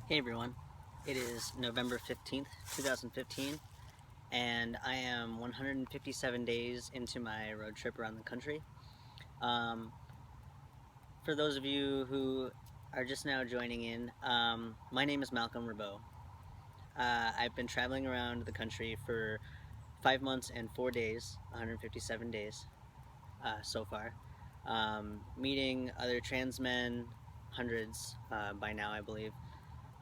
Hey everyone, it is November 15th, 2015, and I am 157 days into my road trip around the country. Um, for those of you who are just now joining in, my name is Malcolm Rabot. I've been traveling around the country for 5 months and 4 days, 157 days so far, meeting other trans men, hundreds by now I believe.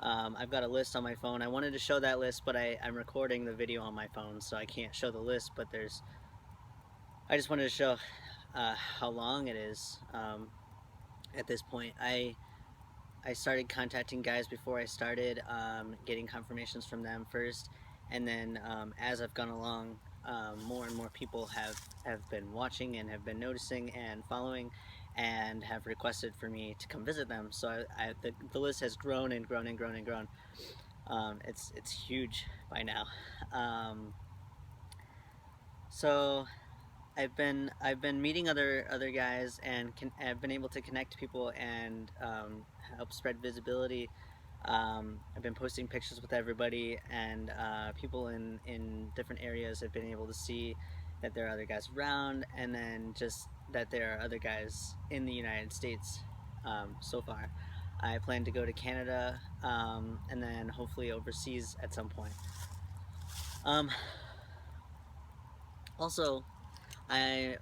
I've got a list on my phone. I wanted to show that list, but I'm recording the video on my phone, so I can't show the list, but I just wanted to show how long it is at this point. I started contacting guys before I started, getting confirmations from them first, and then as I've gone along, more and more people have been watching and have been noticing and following and have requested for me to come visit them. So the list has grown and grown and grown and grown. It's huge by now. Um, so I've been meeting other guys and I've been able to connect people and help spread visibility. I've been posting pictures with everybody, and people in different areas have been able to see that there are other guys around, and then just that there are other guys in the United States so far. I plan to go to Canada and then hopefully overseas at some point. Um, Also, I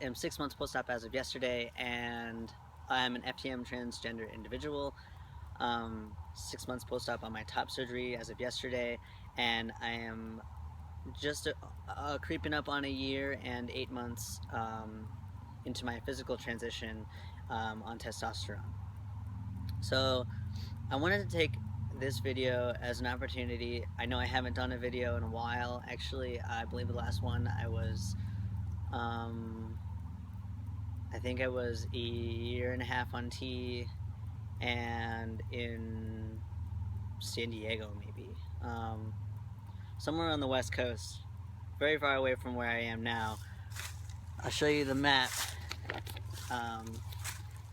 am 6 months post-op as of yesterday, and I'm an FTM transgender individual. 6 months post-op on my top surgery as of yesterday, and I am just creeping up on a year and 8 months into my physical transition on testosterone. So I wanted to take this video as an opportunity. I know I haven't done a video in a while. Actually, I believe the last one um, I think I was a year and a half on T and in San Diego, maybe. Somewhere on the West Coast, very far away from where I am now. I'll show you the map. Um,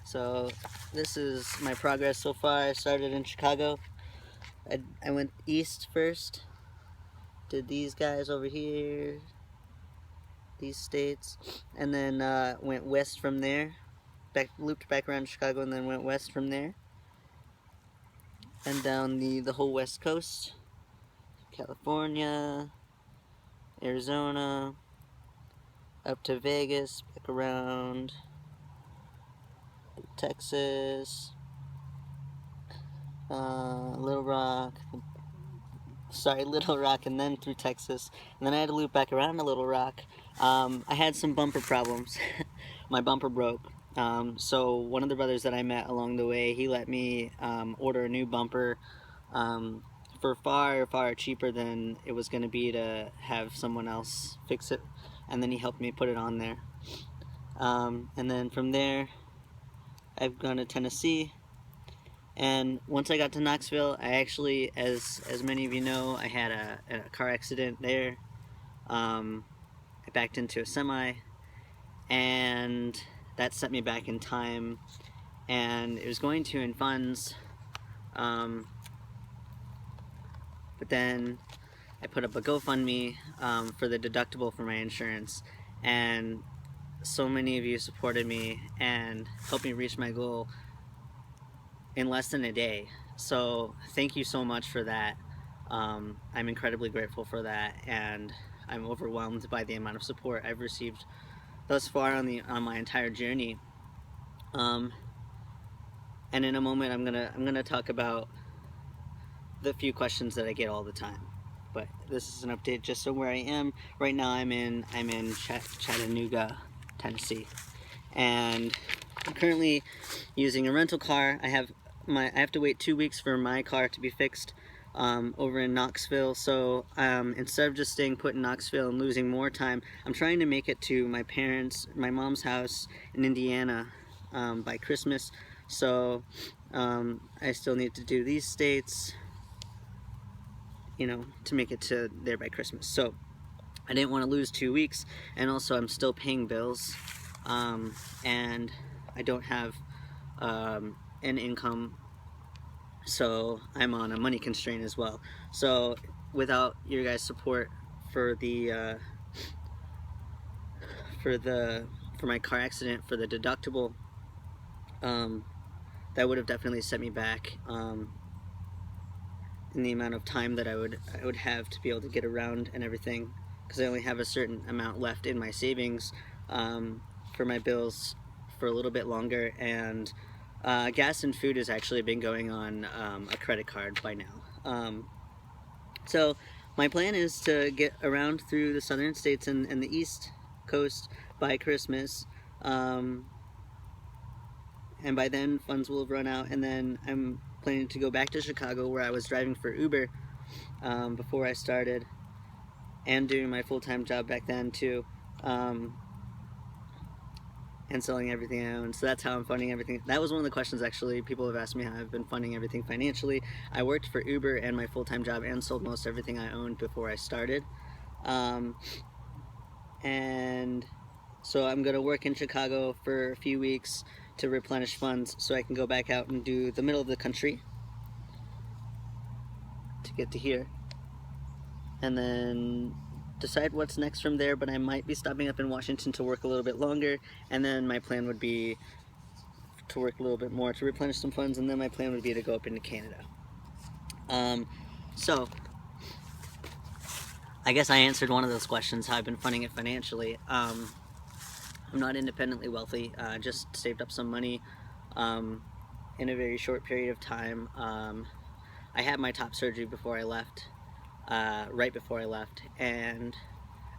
so this is my progress so far. I started in Chicago. I went east first, did these guys over here, these states, and then went west from there. Looped back around Chicago and then went west from there. And down the whole west coast. California, Arizona, up to Vegas, back around Texas, Little Rock, Little Rock, and then through Texas, and then I had to loop back around to Little Rock. I had some bumper problems. My bumper broke. So one of the brothers that I met along the way, he let me order a new bumper for far cheaper than it was going to be to have someone else fix it, and then he helped me put it on there. And then from there, I've gone to Tennessee. And once I got to Knoxville, I actually, as many of you know, I had a car accident there. I backed into a semi, and that set me back in time. And it was going to in funds, but then I put up a GoFundMe for the deductible for my insurance, and so many of you supported me and helped me reach my goal in less than a day. So thank you so much for that. I'm incredibly grateful for that, and I'm overwhelmed by the amount of support I've received thus far on my entire journey. And in a moment, I'm gonna talk about the few questions that I get all the time. But this is an update just on where I am right now. I'm in Chattanooga, Tennessee, and I'm currently using a rental car. I have to wait 2 weeks for my car to be fixed over in Knoxville. So instead of just staying put in Knoxville and losing more time, I'm trying to make it to my mom's house in Indiana by Christmas. So I still need to do these states, to make it to there by Christmas. So I didn't want to lose 2 weeks, and also I'm still paying bills, and I don't have an income so I'm on a money constraint as well. So without your guys' support for the for the for my car accident, for the deductible, that would have definitely set me back in the amount of time that I would have to be able to get around and everything, because I only have a certain amount left in my savings for my bills for a little bit longer, and gas and food has actually been going on a credit card by now. So my plan is to get around through the southern states and the east coast by Christmas, and by then funds will have run out, and then I'm planning to go back to Chicago, where I was driving for Uber before I started, and doing my full-time job back then too, and selling everything I own. So that's how I'm funding everything. That was one of the questions actually people have asked me, how I've been funding everything financially. I worked for Uber and my full-time job and sold most everything I owned before I started. And so I'm gonna work in Chicago for a few weeks to replenish funds so I can go back out and do the middle of the country to get to here, and then decide what's next from there. But I might be stopping up in Washington to work a little bit longer, and then my plan would be to work a little bit more to replenish some funds, and then my plan would be to go up into Canada. So I guess I answered one of those questions, how I've been funding it financially. I'm not independently wealthy. Just saved up some money in a very short period of time. I had my top surgery before I left, right before I left, and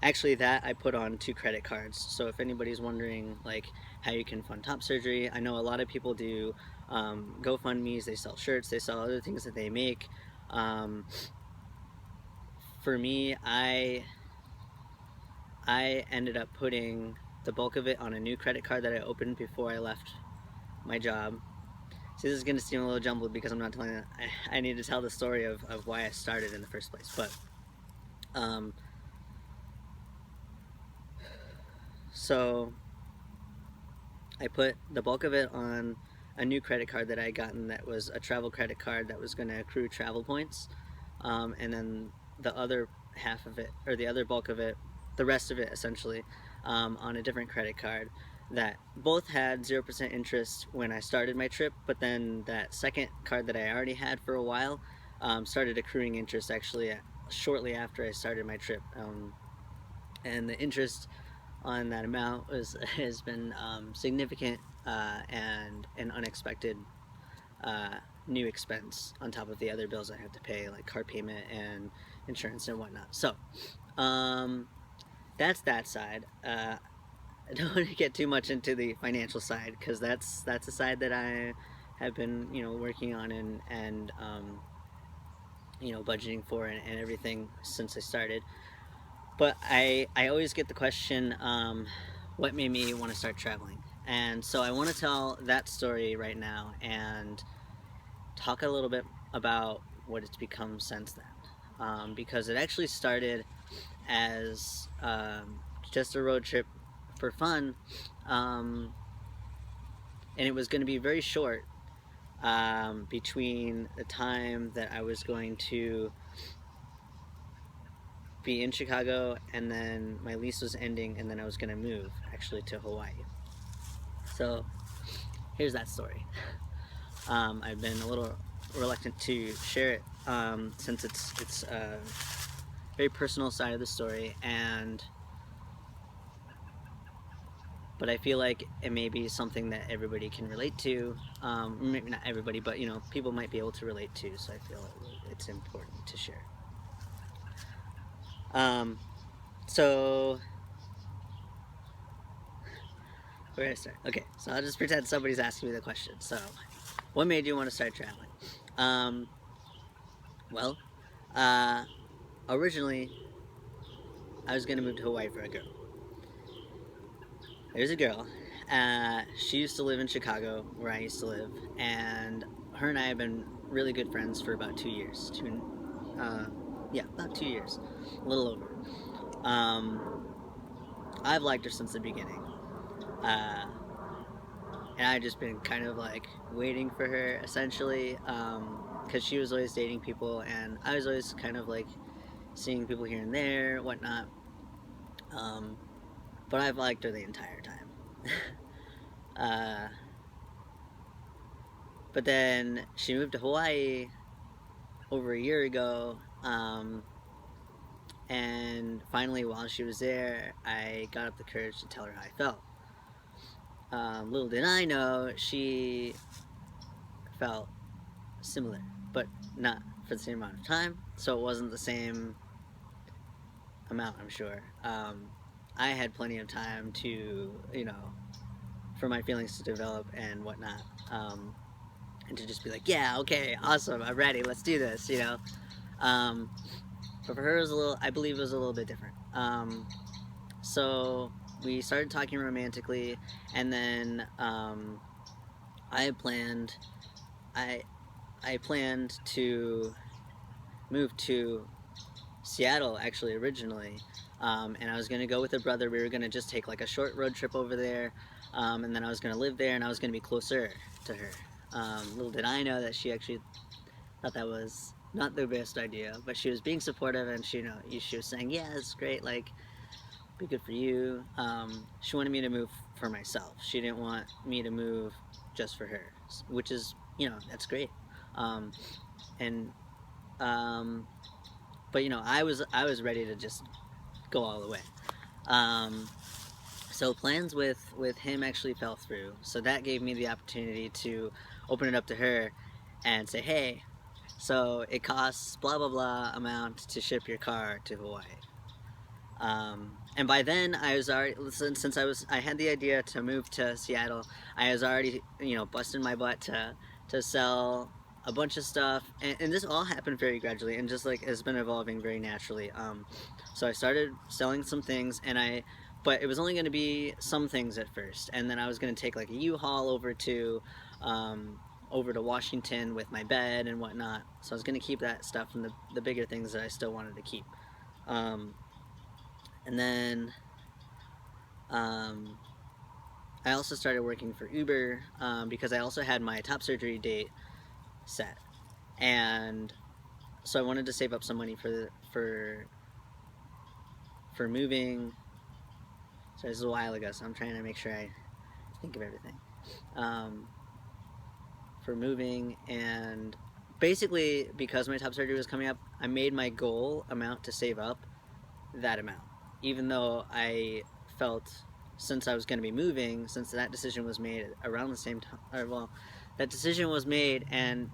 actually that I put on 2 credit cards. So if anybody's wondering like how you can fund top surgery, I know a lot of people do GoFundMes, they sell shirts, they sell other things that they make. For me, I ended up putting the bulk of it on a new credit card that I opened before I left my job. See, this is going to seem a little jumbled because I'm not telling it. I need to tell the story of why I started in the first place. But so I put the bulk of it on a new credit card that I had gotten, that was a travel credit card that was going to accrue travel points, and then the other half of it, or the other bulk of it, the rest of it essentially, on a different credit card that both had 0% interest when I started my trip, but then that second card that I already had for a while started accruing interest actually shortly after I started my trip, and the interest on that amount has been significant, and an unexpected new expense on top of the other bills I had to pay, like car payment and insurance and whatnot. So that's that side. I don't want to get too much into the financial side, because that's a side that I have been working on and budgeting for and everything since I started. But I always get the question, what made me want to start traveling? And so I want to tell that story right now and talk a little bit about what it's become since then, because it actually started as just a road trip for fun, and it was going to be very short, between the time that I was going to be in Chicago and then my lease was ending, and then I was going to move actually to Hawaii. So here's that story. I've been a little reluctant to share it, since it's a very personal side of the story, but I feel like it may be something that everybody can relate to. Maybe not everybody, but people might be able to relate to, so I feel it's important to share. So where do I start? Okay, so I'll just pretend somebody's asking me the question. So, what made you want to start traveling? Well, originally I was gonna move to Hawaii for a girl. There's a girl. She used to live in Chicago, where I used to live, and her and I have been really good friends for about 2 years. About 2 years, a little over. I've liked her since the beginning. and I just been kind of like waiting for her essentially, because she was always dating people, and I was always kind of like seeing people here and there, whatnot. Um, but I've liked her the entire time. uh, but then she moved to Hawaii over a year ago, and finally, while she was there, I got up the courage to tell her how I felt. Little did I know, she felt similar, but not for the same amount of time, so it wasn't the same amount, I'm sure. I had plenty of time to, for my feelings to develop and whatnot, and to just be like, yeah, okay, awesome, I'm ready, let's do this. Um, but for her, it was I believe it was a little bit different. So we started talking romantically, and then I planned, I, I planned to move to Seattle actually originally, and I was gonna go with a brother. We were gonna just take like a short road trip over there, and then I was gonna live there, and I was gonna be closer to her. Little did I know that she actually thought that was not the best idea, but she was being supportive, and she was saying, "Yeah, it's great. Like, be good for you." She wanted me to move for myself. She didn't want me to move just for her, which is, that's great. Um, and um, but I was ready to just go all the way. Um, so plans with him actually fell through. So that gave me the opportunity to open it up to her and say, hey, so it costs blah blah blah amount to ship your car to Hawaii. And by then I was already, since I had the idea to move to Seattle, I was already busting my butt to sell a bunch of stuff, and this all happened very gradually and just like has been evolving very naturally. So I started selling some things, but it was only going to be some things at first, and then I was going to take like a U-Haul over to Washington with my bed and whatnot. So I was going to keep that stuff and the bigger things that I still wanted to keep. And then I also started working for Uber, because I also had my top surgery date set, and so I wanted to save up some money for moving. So this is a while ago, so I'm trying to make sure I think of everything. For moving, and basically because my top surgery was coming up, I made my goal amount to save up that amount, even though I felt, since I was going to be moving, since that decision was made around the same time, that decision was made and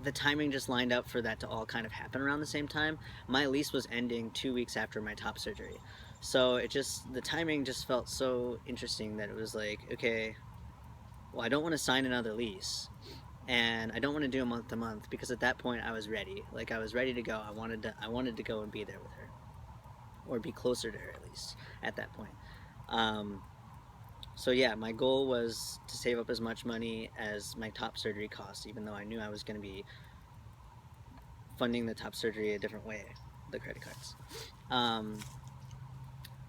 the timing just lined up for that to all kind of happen around the same time. My lease was ending 2 weeks after my top surgery, so the timing just felt so interesting that it was like, okay, well, I don't want to sign another lease, and I don't want to do a month to month, because at that point I was ready. Like, I was ready to go. I wanted to go and be there with her, or be closer to her at least at that point. So yeah, my goal was to save up as much money as my top surgery cost, even though I knew I was going to be funding the top surgery a different way, the credit cards.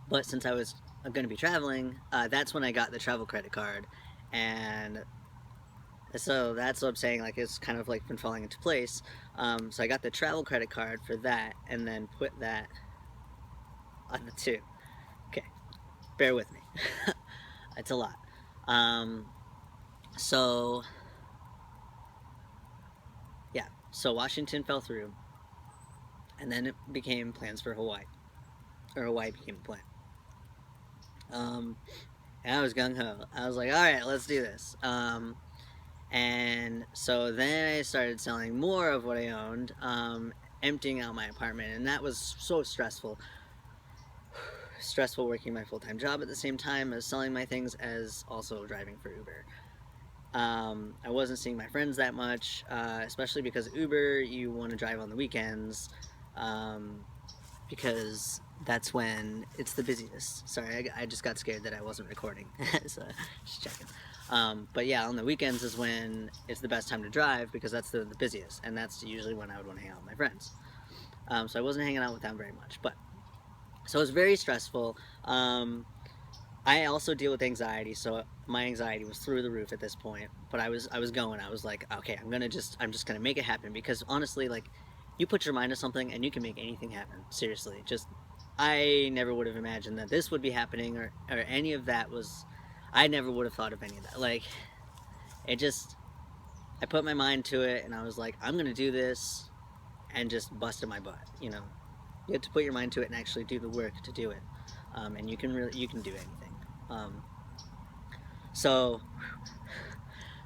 But since I was going to be traveling, that's when I got the travel credit card, and so that's what I'm saying, like, it's kind of like been falling into place. So I got the travel credit card for that, and then put that on the two. Okay, bear with me. It's a lot. So yeah, so Washington fell through, and then it became plans for Hawaii, or Hawaii became a plan. And I was gung ho. I was like, all right, let's do this. And so then I started selling more of what I owned, emptying out my apartment, and that was so stressful. Stressful working my full-time job at the same time as selling my things, as also driving for Uber. I wasn't seeing my friends that much, especially because Uber, you want to drive on the weekends, because that's when it's the busiest. Sorry, I just got scared that I wasn't recording, so just checking. But yeah, on the weekends is when it's the best time to drive, because that's the busiest, and that's usually when I would want to hang out with my friends. So I wasn't hanging out with them very much, but so it was very stressful. I also deal with anxiety, so my anxiety was through the roof at this point. But I was going. I was like, okay, I'm just gonna make it happen, because honestly, like, you put your mind to something and you can make anything happen. Seriously, just I never would have imagined that this would be happening, or any of that was. I never would have thought of any of that. Like, it just, I put my mind to it, and I was like, I'm gonna do this, and just busted my butt. You know, you have to put your mind to it and actually do the work to do it, and you can do anything. Um, so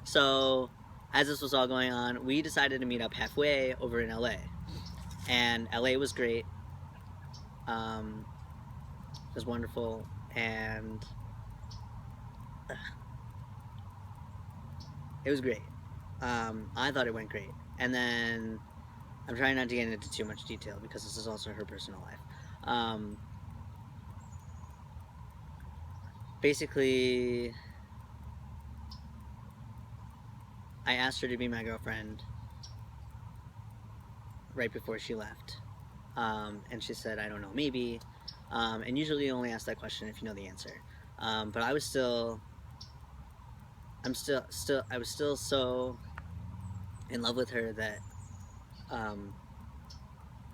so as this was all going on, we decided to meet up halfway over in LA, and LA was great. It was wonderful, and it was great. I thought it went great, and then I'm trying not to get into too much detail because this is also her personal life. Um, Basically, I asked her to be my girlfriend right before she left, and she said, "I don't know, maybe." And usually, you only ask that question if you know the answer. But I was still, I was still so in love with her that um,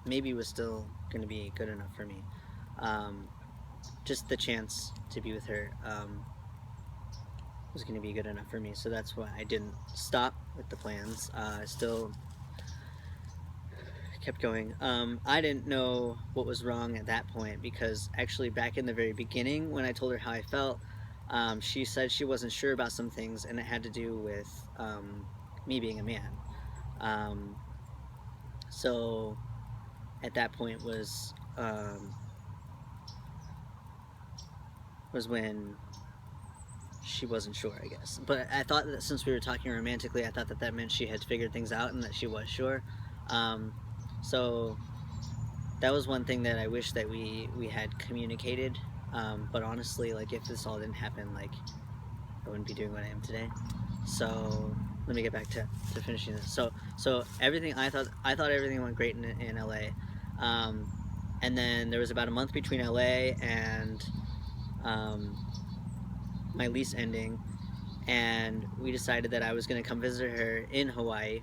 maybe was still going to be good enough for me. Um, just the chance to be with her was going to be good enough for me. So that's why I didn't stop with the plans. I still kept going. I didn't know what was wrong at that point, because actually back in the very beginning when I told her how I felt, she said she wasn't sure about some things, and it had to do with me being a man. Um, so at that point was when she wasn't sure, I guess. But I thought that since we were talking romantically, I thought that that meant she had figured things out and that she was sure. Um, so that was one thing that I wish that we had communicated. But honestly, like, if this all didn't happen, like, I wouldn't be doing what I am today. So let me get back to finishing this. So everything, I thought everything went great in LA. Um, and then there was about a month between LA and um, my lease ending, and we decided that I was going to come visit her in Hawaii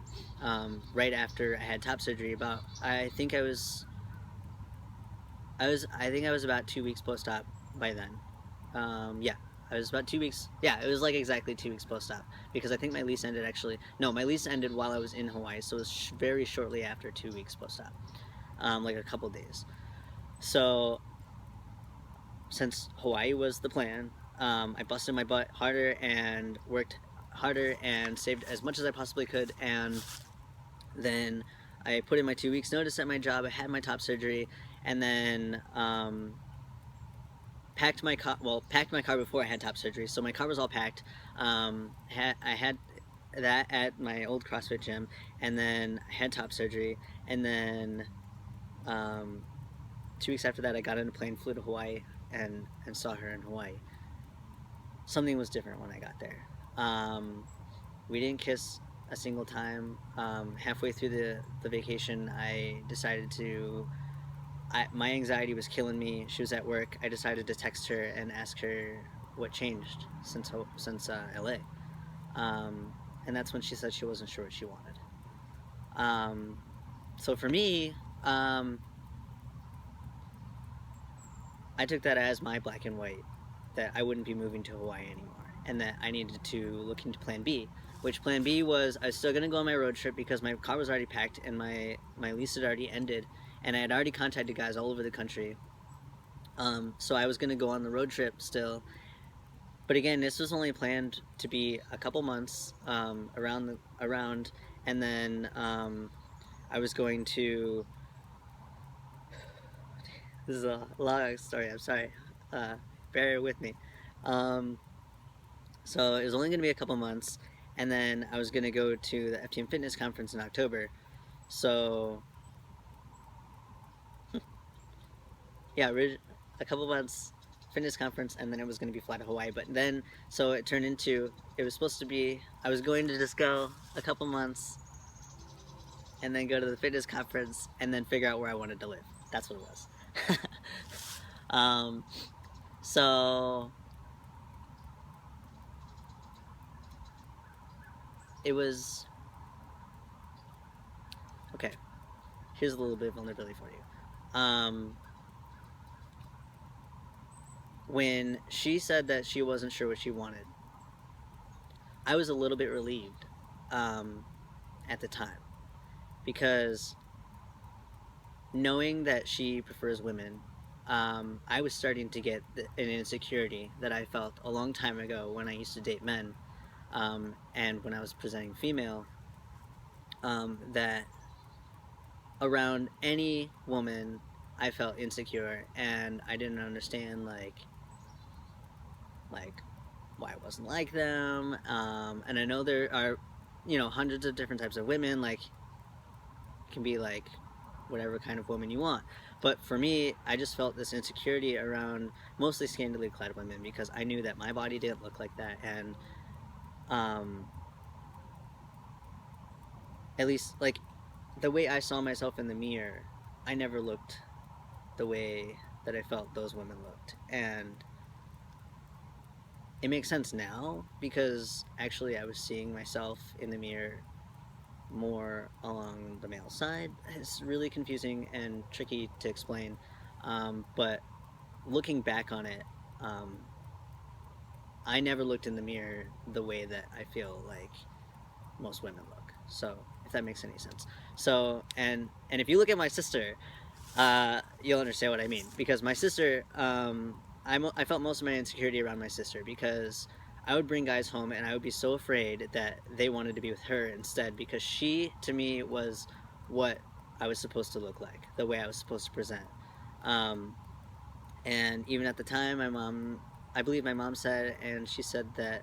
right after I had top surgery. About I think I was about 2 weeks post op by then. Yeah, I was about 2 weeks. Yeah, it was like exactly 2 weeks post op, because I think my lease ended actually. No, my lease ended while I was in Hawaii, so it was very shortly after 2 weeks post op, like a couple days. So since Hawaii was the plan, I busted my butt harder and worked harder and saved as much as I possibly could, and then I put in my 2 weeks notice at my job. I had my top surgery, and then packed my car before I had top surgery, so my car was all packed. I had that at my old CrossFit gym, and then I had top surgery, and then um, 2 weeks after that, I got on a plane, flew to Hawaii, and saw her in Hawaii. Something was different when I got there. We didn't kiss a single time. Halfway through the vacation, I decided to. My anxiety was killing me. She was at work. I decided to text her and ask her what changed since LA. And that's when she said she wasn't sure what she wanted. So for me, I took that as my black and white, that I wouldn't be moving to Hawaii anymore, and that I needed to look into Plan B. Which Plan B was, I was still going to go on my road trip because my car was already packed and my lease had already ended, and I had already contacted guys all over the country. So I was going to go on the road trip still. But again, this was only planned to be a couple months around, and then I was going to. This is a long story. I'm sorry. Uh, Bear with me. Um, so it was only going to be a couple months, and then I was going to go to the FTM Fitness Conference in October. So yeah, a couple months fitness conference, and then it was going to be fly to Hawaii. But then, so it turned into, it was supposed to be, I was going to just go a couple months and then go to the fitness conference and then figure out where I wanted to live. That's what it was. um, so it was okay. Here's a little bit of vulnerability for you. When she said that she wasn't sure what she wanted, I was a little bit relieved um, at the time, because knowing that she prefers women, I was starting to get an insecurity that I felt a long time ago when I used to date men, and when I was presenting female, that around any woman I felt insecure, and I didn't understand like why I wasn't like them. And I know there are, hundreds of different types of women. Like, it can be like whatever kind of woman you want. But for me, I just felt this insecurity around mostly scantily clad women, because I knew that my body didn't look like that, and um, at least like the way I saw myself in the mirror, I never looked the way that I felt those women looked. And it makes sense now, because actually I was seeing myself in the mirror more along the male side. It's really confusing and tricky to explain, but looking back on it, um, I never looked in the mirror the way that I feel like most women look. So, if that makes any sense. So, and if you look at my sister, you'll understand what I mean. Because my sister, I felt most of my insecurity around my sister, because I would bring guys home and I would be so afraid that they wanted to be with her instead, because she, to me, was what I was supposed to look like, the way I was supposed to present. Um, and even at the time, I believe my mom said, and she said that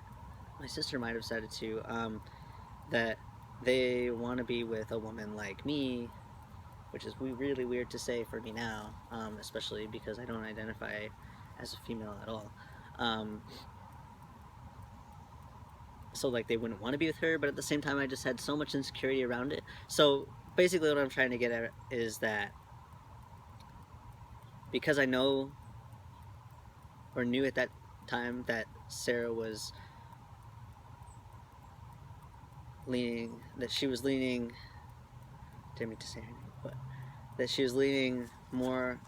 my sister might have said it too, that they want to be with a woman like me, which is really weird to say for me now, especially because I don't identify as a female at all. Um, so like they wouldn't want to be with her, but at the same time I just had so much insecurity around it. So basically what I'm trying to get at is that because I know or knew at that time that Sarah was she was leaning, didn't mean to say her name, but that she was leaning more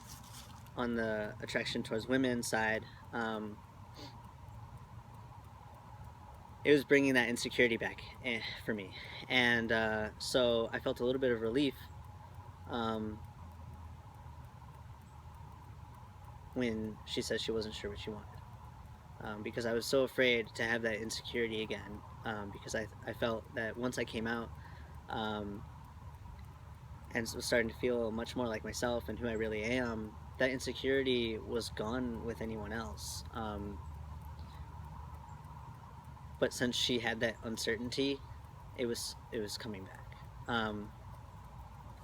on the attraction towards women's side, it was bringing that insecurity back for me. And so I felt a little bit of relief um, when she said she wasn't sure what she wanted. Because I was so afraid to have that insecurity again, because I felt that once I came out, and was starting to feel much more like myself and who I really am, that insecurity was gone with anyone else. But since she had that uncertainty, it was coming back.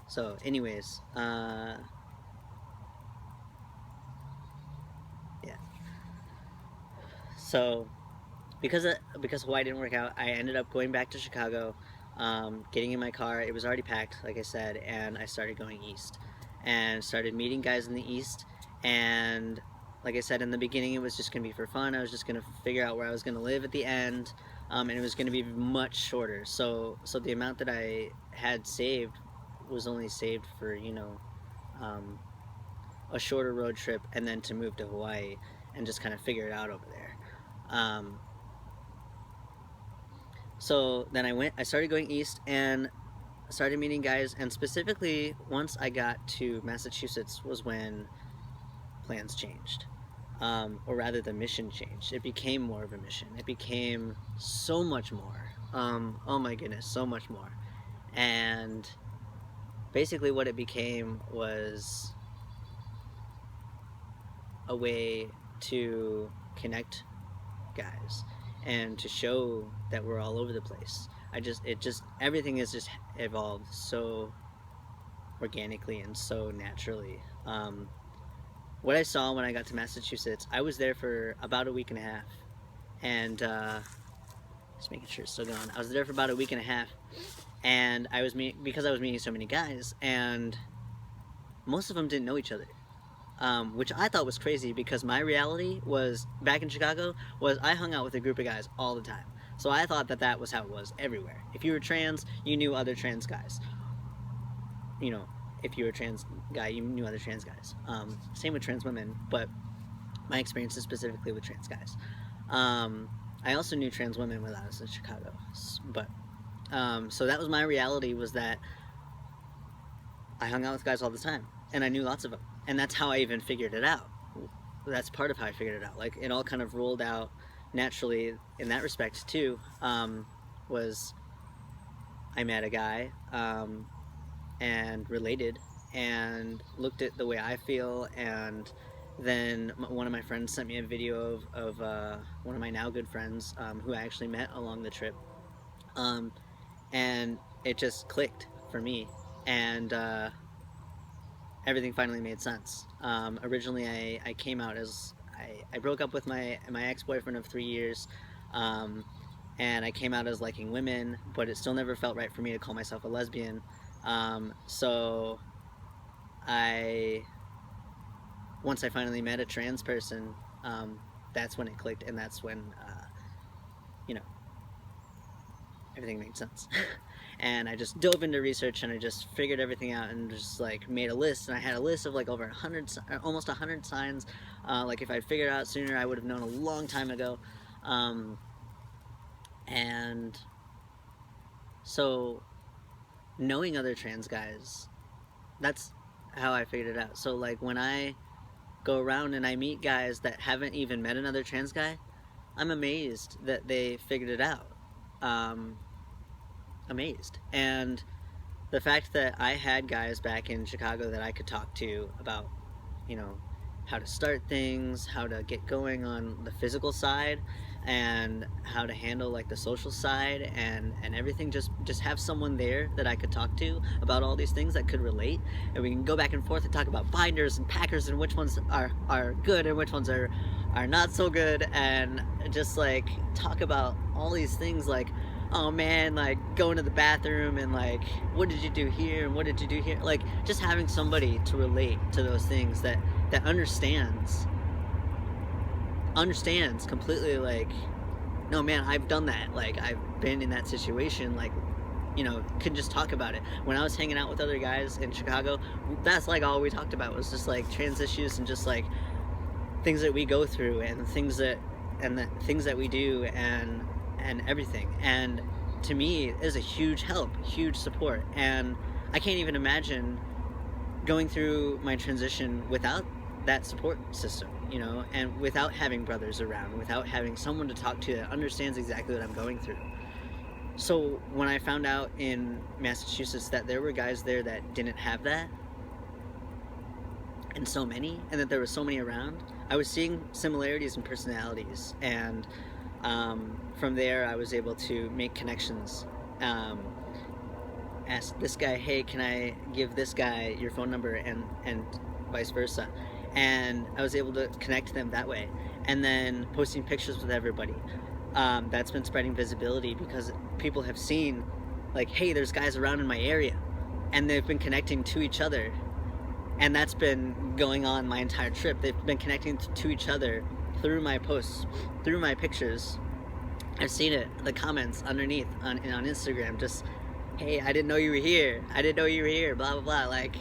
So, anyways, yeah. So, because Hawaii didn't work out, I ended up going back to Chicago, getting in my car. It was already packed, like I said, and I started going east, and started meeting guys in the east. And like I said in the beginning, it was just gonna be for fun. I was just gonna figure out where I was gonna live at the end, and it was gonna be much shorter. So the amount that I had saved was only saved for um, a shorter road trip, and then to move to Hawaii and just kind of figure it out over there. So then I started going east and started meeting guys, and specifically once I got to Massachusetts was when plans changed. Or rather, the mission changed. It became more of a mission. It became so much more. Oh my goodness, so much more. And basically, what it became was a way to connect guys and to show that we're all over the place. Everything has just evolved so organically and so naturally. What I saw when I got to Massachusetts, I was there for about a week and a half, and just making sure it's still going. I was there for about a week and a half, and because I was meeting so many guys, and most of them didn't know each other. Which I thought was crazy, because my reality was back in Chicago was I hung out with a group of guys all the time. So I thought that that was how it was everywhere. If you were trans, you knew other trans guys. You know, if you were a trans guy, you knew other trans guys. Same with trans women, but my experience is specifically with trans guys. I also knew trans women when I was in Chicago, but so that was my reality, was that I hung out with guys all the time, and I knew lots of them, and that's how I even figured it out. That's part of how I figured it out. Like, it all kind of rolled out naturally in that respect too. Was I met a guy and related and looked at the way I feel, and then one of my friends sent me a video of one of my now good friends who I actually met along the trip, and it just clicked for me, and everything finally made sense. Originally, I came out as I broke up with my ex-boyfriend of 3 years, and I came out as liking women, but it still never felt right for me to call myself a lesbian. So once I finally met a trans person, that's when it clicked, and that's when you know, everything made sense. And I just dove into research, and I just figured everything out, and just like made a list, and I had a list of like over 100, almost 100 signs. Like, if I'd figured it out sooner, I would have known a long time ago. And so knowing other trans guys, that's how I figured it out. So like, when I go around and I meet guys that haven't even met another trans guy, I'm amazed that they figured it out. Amazed. And the fact that I had guys back in Chicago that I could talk to about, you know, how to start things, how to get going on the physical side, and how to handle like the social side, and everything, just have someone there that I could talk to about all these things that could relate, and we can go back and forth and talk about binders and packers and which ones are good and which ones are not so good, and just like talk about all these things, like, oh man, like going to the bathroom, and like, what did you do here and what did you do here, like just having somebody to relate to those things, that understands completely, like, no man, I've done that, like I've been in that situation, like, you know, can just talk about it. When I was hanging out with other guys in Chicago, that's like all we talked about was just like trans issues, and just like things that we go through, and things that we do, and everything. And to me, it is a huge help, huge support, and I can't even imagine going through my transition without that support system, you know, and without having brothers around, without having someone to talk to that understands exactly what I'm going through. So when I found out in Massachusetts that there were guys there that didn't have that, and so many, and that there were so many around, I was seeing similarities in personalities, and from there I was able to make connections. Ask this guy, hey, can I give this guy your phone number, and vice versa, and I was able to connect them that way. And then posting pictures with everybody, that's been spreading visibility, because people have seen, like, hey, there's guys around in my area, and they've been connecting to each other, and that's been going on my entire trip. They've been connecting to each other through my posts, through my pictures. I've seen it, the comments underneath on Instagram, just, hey, I didn't know you were here, blah blah blah, like,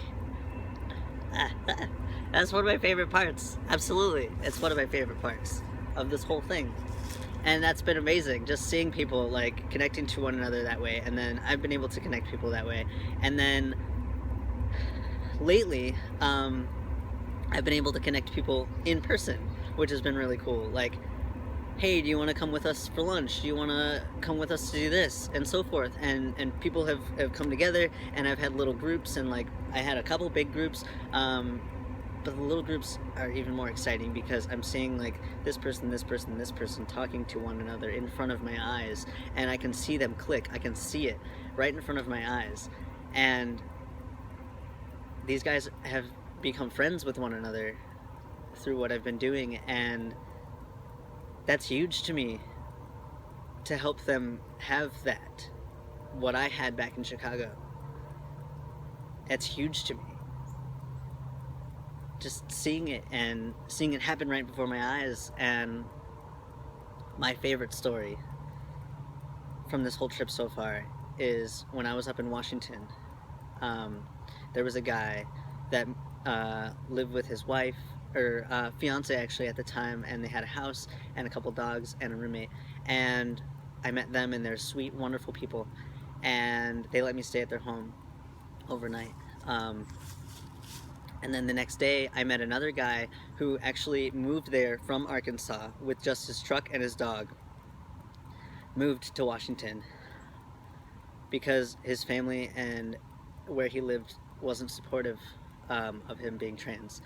that's one of my favorite parts. Absolutely, it's one of my favorite parts of this whole thing. And that's been amazing, just seeing people like connecting to one another that way, and then I've been able to connect people that way. And then lately, I've been able to connect people in person, which has been really cool. Like, hey, do you want to come with us for lunch? Do you want to come with us to do this? And so forth. And people have come together, and I've had little groups, and like, I had a couple big groups, but the little groups are even more exciting, because I'm seeing like this person talking to one another in front of my eyes, and I can see them click. I can see it right in front of my eyes. And these guys have become friends with one another through what I've been doing, and that's huge to me, to help them have that, what I had back in Chicago. That's huge to me. Just seeing it, and seeing it happen right before my eyes. And my favorite story from this whole trip so far is when I was up in Washington. Um, there was a guy that lived with his wife, or fiance actually at the time, and they had a house and a couple dogs and a roommate. And I met them, and they're sweet, wonderful people. And they let me stay at their home overnight. Um, and then the next day, I met another guy who actually moved there from Arkansas with just his truck and his dog. Moved to Washington because his family and where he lived wasn't supportive of him being trans.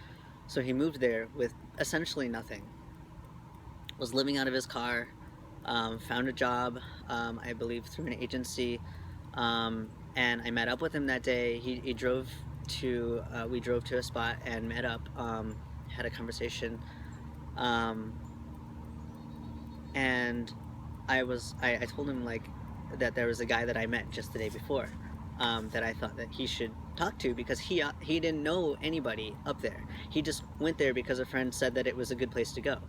So he moved there with essentially nothing. Was living out of his car, found a job, I believe through an agency, and I met up with him that day. He drove to, we drove to a spot and met up, had a conversation, and I told him like that there was a guy that I met just the day before, that I thought that he should talk to because he didn't know anybody up there. He just went there because a friend said that it was a good place to go.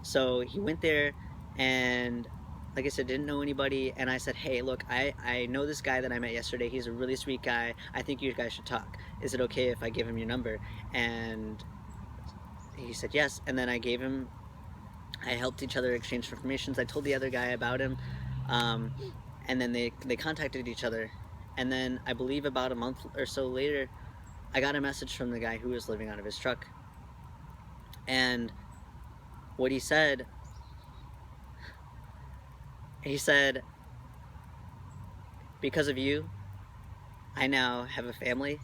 So he went there, and like I said, didn't know anybody. And I said, hey, look, I know this guy that I met yesterday. He's a really sweet guy. I think you guys should talk. Is it okay if I give him your number? And he said yes. And then I helped each other exchange information. I told the other guy about him, and then they contacted each other. And then I believe about a month or so later, I got a message from the guy who was living out of his truck. And what he said, because of you, I now have a family,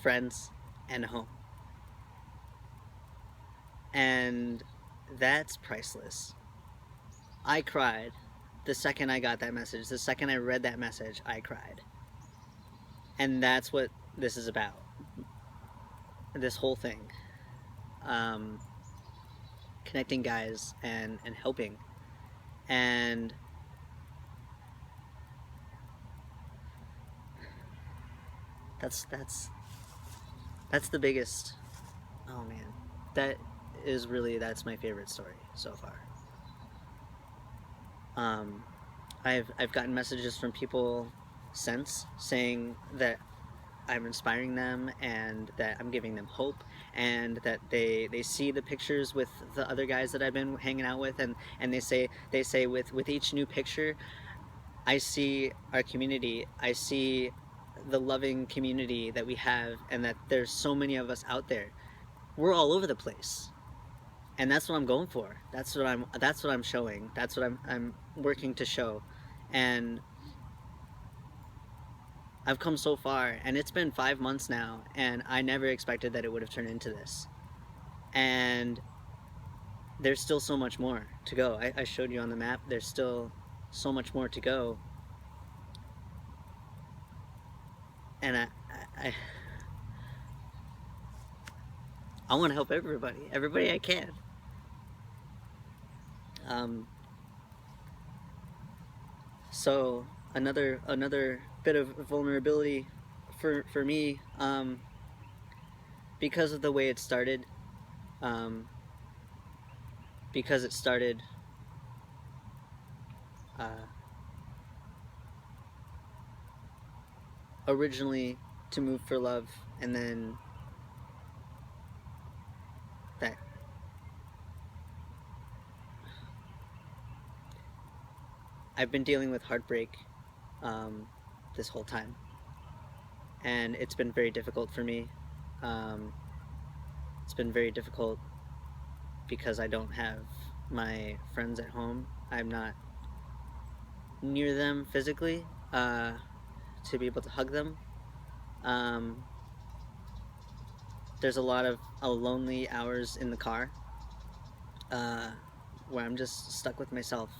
friends, and a home. And that's priceless. I cried the second I got that message. The second I read that message, I cried. And that's what this is about. This whole thing. Connecting guys and helping. And that's the biggest, oh man. That's my favorite story so far. I've gotten messages from people since saying that I'm inspiring them and that I'm giving them hope, and that they see the pictures with the other guys that I've been hanging out with, and they say with each new picture, I see our community, I see the loving community that we have, and that there's so many of us out there. We're all over the place. And that's what I'm going for. That's what I'm showing. That's what I'm working to show. And I've come so far, and it's been 5 months now, and I never expected that it would have turned into this. And there's still so much more to go. I showed you on the map, there's still so much more to go. And I want to help everybody I can. So another bit of vulnerability for me, because of the way it started, because it started originally to move for love, and then that I've been dealing with heartbreak this whole time, and it's been very difficult for me. It's been very difficult because I don't have my friends at home. I'm not near them physically to be able to hug them. There's a lot of lonely hours in the car where I'm just stuck with myself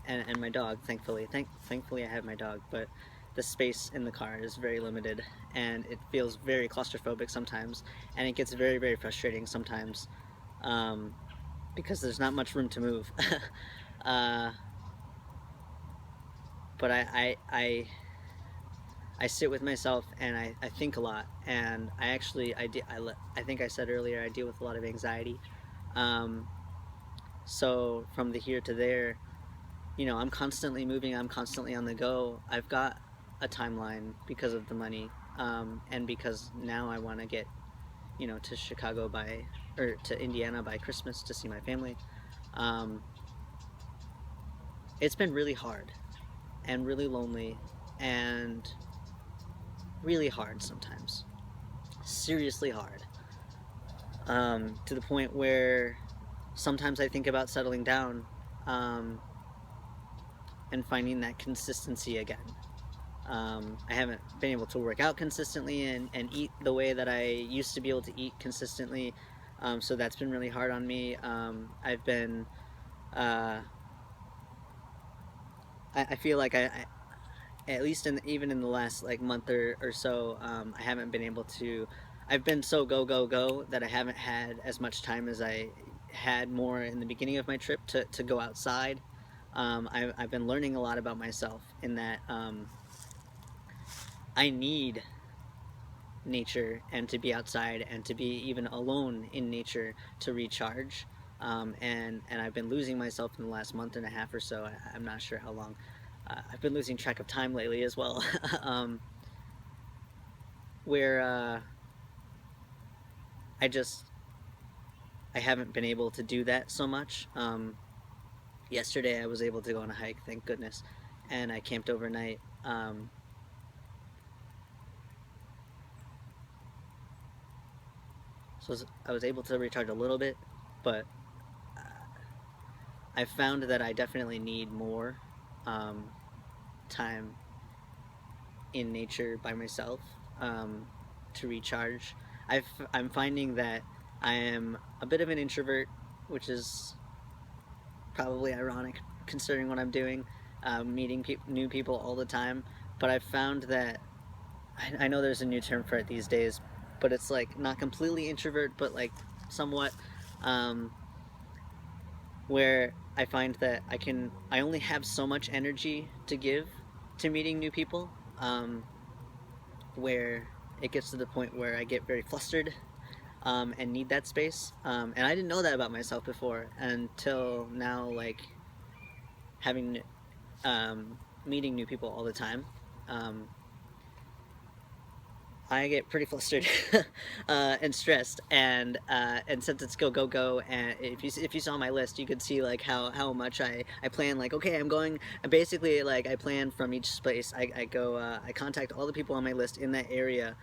and my dog. Thankfully I have my dog, but the space in the car is very limited, and it feels very claustrophobic sometimes, and it gets very, very frustrating sometimes because there's not much room to move. But I sit with myself, and I think a lot, and I think I said earlier, I deal with a lot of anxiety. So from the here to there, you know, I'm constantly moving, I'm constantly on the go. I've got a timeline because of the money, and because now I want to get, you know, to Chicago by, or to Indiana by Christmas to see my family. Um, it's been really hard and really lonely and really hard sometimes. Seriously hard. To the point where sometimes I think about settling down, um, and finding that consistency again. I haven't been able to work out consistently and eat the way that I used to be able to eat consistently. So that's been really hard on me. I've been, uh, I feel like at least even in the last like month or so, I haven't been able to. I've been so go go go that I haven't had as much time as I had more in the beginning of my trip to go outside. I've been learning a lot about myself in that, I need nature and to be outside and to be even alone in nature to recharge. And I've been losing myself in the last month and a half or so. I'm not sure how long. I've been losing track of time lately as well. um, where I just I haven't been able to do that so much. Yesterday I was able to go on a hike, thank goodness, and I camped overnight. So I was able to recharge a little bit, but I found that I definitely need more, um, time in nature by myself, um, to recharge. I'm finding that I am a bit of an introvert, which is probably ironic considering what I'm doing, meeting new people all the time. But I've found that I know there's a new term for it these days, but it's like not completely introvert, but like somewhat, um, where I find that I only have so much energy to give to meeting new people, where it gets to the point where I get very flustered, and need that space. And I didn't know that about myself before until now, like having, meeting new people all the time. Um, I get pretty flustered and stressed, and since it's go go go, and if you saw my list, you could see like how much I plan. Like, okay, I'm going. Basically, like I plan from each space. I go. I contact all the people on my list in that area.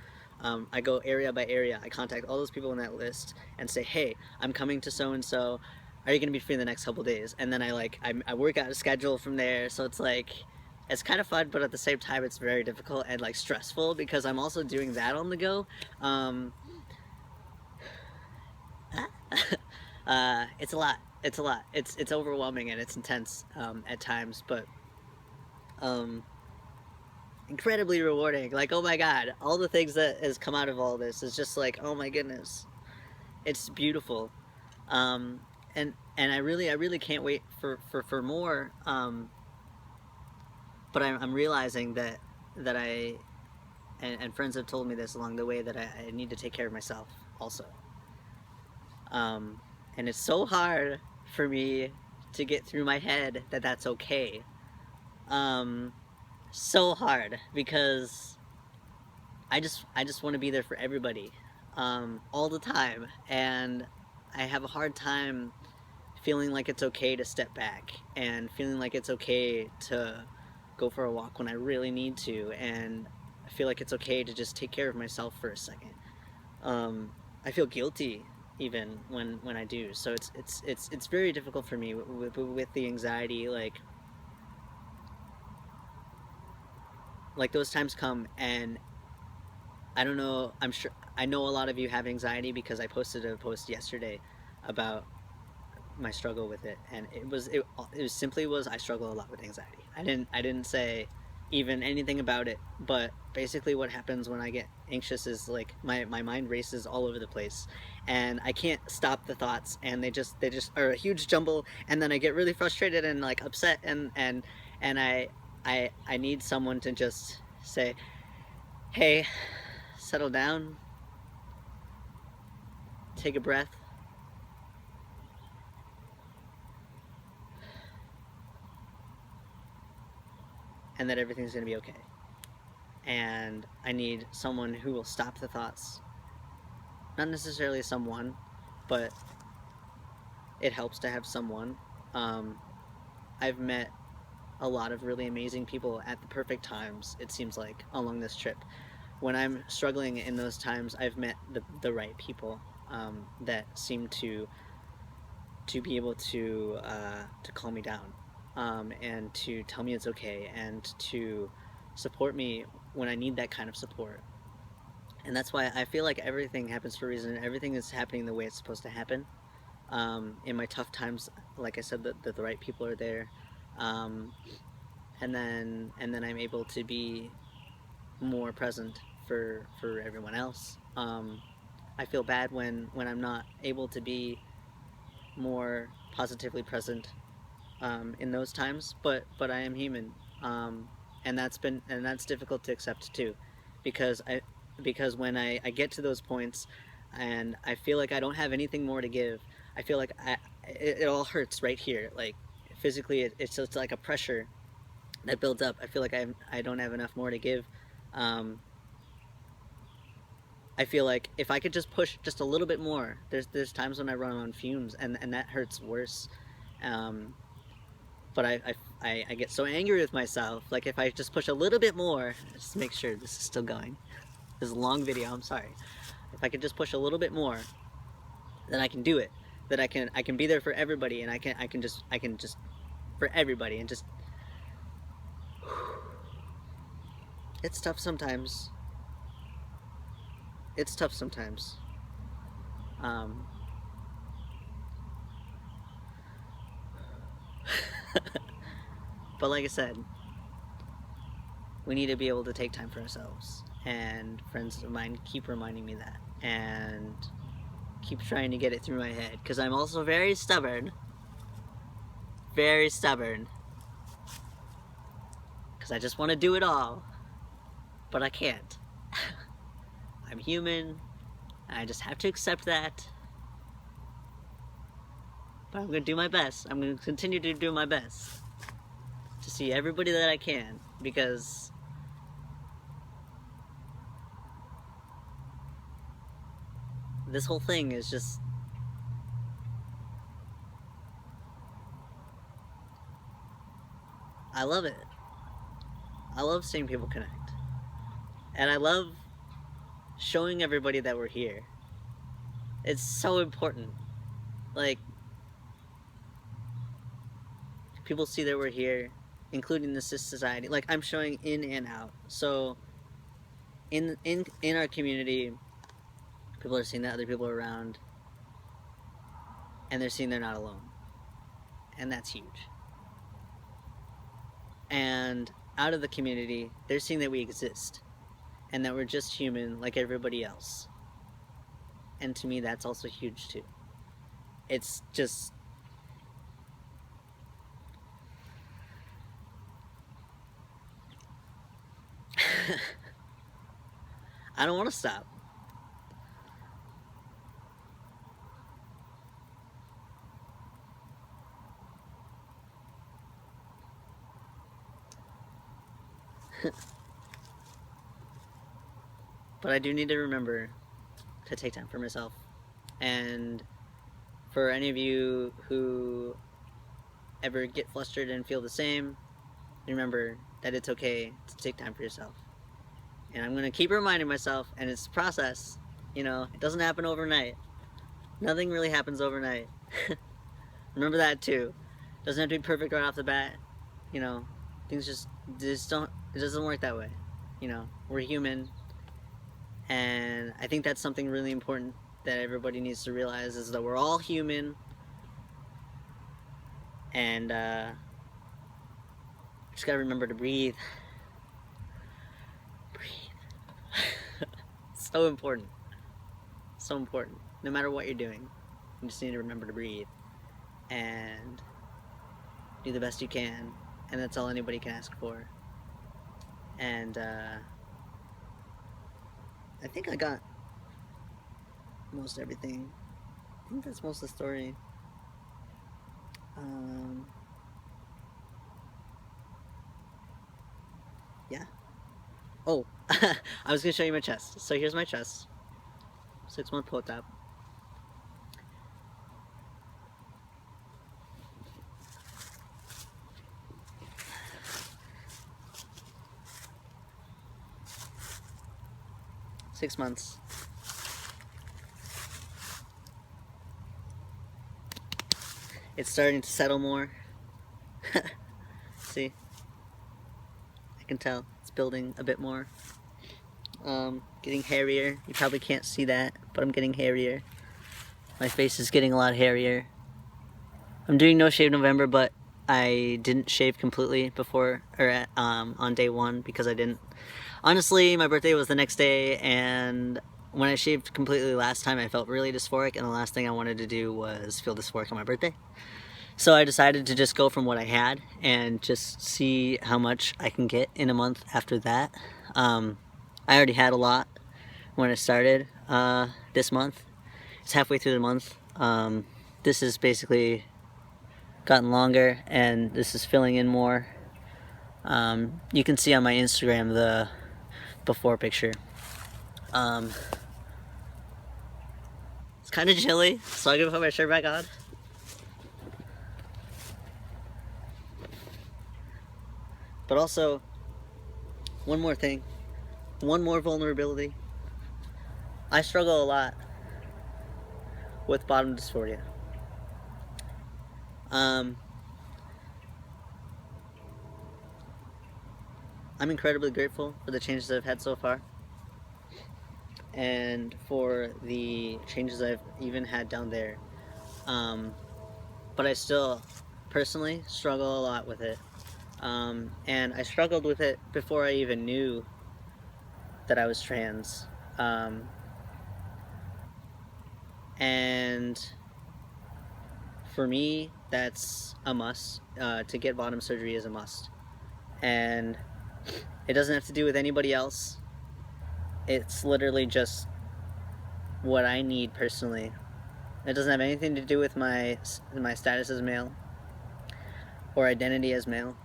I go area by area. I contact all those people in that list and say, hey, I'm coming to so and so. Are you gonna be free in the next couple days? And then I work out a schedule from there. So it's kind of fun, but at the same time, it's very difficult and like stressful because I'm also doing that on the go. Um, it's a lot. It's a lot. It's overwhelming and it's intense, at times, but, um, incredibly rewarding. Like, oh my god, all the things that has come out of all this is just like, oh my goodness, it's beautiful. Um, and I really can't wait for more. But I'm realizing that and friends have told me this along the way that I need to take care of myself also. Um, and it's so hard for me to get through my head that that's okay. Um, so hard because I just want to be there for everybody, all the time, and I have a hard time feeling like it's okay to step back and feeling like it's okay to go for a walk when I really need to, and I feel like it's okay to just take care of myself for a second. Um, I feel guilty even when I do. So it's very difficult for me with the anxiety. Like those times come, and I don't know. I'm sure I know a lot of you have anxiety because I posted a post yesterday about my struggle with it, and it was simply was I struggle a lot with anxiety. I didn't say even anything about it, but basically what happens when I get anxious is like my mind races all over the place, and I can't stop the thoughts, and they just are a huge jumble, and then I get really frustrated and like upset, and I need someone to just say, hey, settle down, take a breath, and that everything's going to be okay. And I need someone who will stop the thoughts. Not necessarily someone, but it helps to have someone. I've met a lot of really amazing people at the perfect times, it seems like, along this trip. When I'm struggling in those times, I've met the right people that seem to be able to calm me down, and to tell me it's okay, and to support me when I need that kind of support. And that's why I feel like everything happens for a reason. Everything is happening the way it's supposed to happen. In my tough times, like I said, the right people are there, um, and then I'm able to be more present for everyone else. I feel bad when I'm not able to be more positively present in those times, but I am human, and that's difficult to accept too, because when I get to those points, and I feel like I don't have anything more to give. I feel like it all hurts right here, like physically. It's just like a pressure that builds up. I feel like I don't have enough more to give. Um, I feel like if I could just push just a little bit more, there's times when I run on fumes, and that hurts worse. Um, but I get so angry with myself. Like if I just push a little bit more, just make sure this is still going. This is a long video. I'm sorry. If I could just push a little bit more, then I can do it. That I can be there for everybody, and I can just for everybody, and just. It's tough sometimes. It's tough sometimes. Um, but like I said, we need to be able to take time for ourselves. And friends of mine keep reminding me that, and keep trying to get it through my head, because I'm also very stubborn. Very stubborn. Because I just want to do it all. But I can't. I'm human, and I just have to accept that. But I'm going to do my best. I'm going to continue to do my best to see everybody that I can, because this whole thing is just... I love it. I love seeing people connect. And I love showing everybody that we're here. It's so important. Like, people see that we're here, including the cis society. Like, I'm showing in and out. So, in our community, people are seeing that other people are around, and they're seeing they're not alone. And that's huge. And out of the community, they're seeing that we exist, and that we're just human like everybody else. And to me, that's also huge too. It's just... I don't want to stop. But I do need to remember to take time for myself. And for any of you who ever get flustered and feel the same, remember that it's okay to take time for yourself. And I'm going to keep reminding myself, and it's a process. You know, it doesn't happen overnight. Nothing really happens overnight. Remember that too. It doesn't have to be perfect right off the bat. You know, things just don't, it doesn't work that way. You know, we're human. And I think that's something really important that everybody needs to realize, is that we're all human. And just gotta remember to breathe. Breathe. So important. So important. No matter what you're doing, you just need to remember to breathe. And do the best you can. And that's all anybody can ask for. And I think I got most everything. I think that's most of the story. Oh, I was gonna show you my chest. So here's my chest. 6-month post-op. Six months. It's starting to settle more. See? I can tell it's building a bit more. Getting hairier. You probably can't see that, but I'm getting hairier. My face is getting a lot hairier. I'm doing No Shave November, but I didn't shave completely before, or on day one, because I didn't. Honestly, my birthday was the next day, and when I shaved completely last time, I felt really dysphoric, and the last thing I wanted to do was feel dysphoric on my birthday. So I decided to just go from what I had and just see how much I can get in a month after that. I already had a lot when I started this month. It's halfway through the month. This has basically gotten longer, and this is filling in more. You can see on my Instagram the before picture. It's kind of chilly, so I'm gonna put my shirt back on. But also, one more thing, one more vulnerability. I struggle a lot with bottom dysphoria. I'm incredibly grateful for the changes I've had so far, and for the changes I've even had down there. But I still personally struggle a lot with it. And I struggled with it before I even knew that I was trans. And for me, that's a must. To get bottom surgery is a must. And it doesn't have to do with anybody else. It's literally just what I need personally. It doesn't have anything to do with my status as male or identity as male.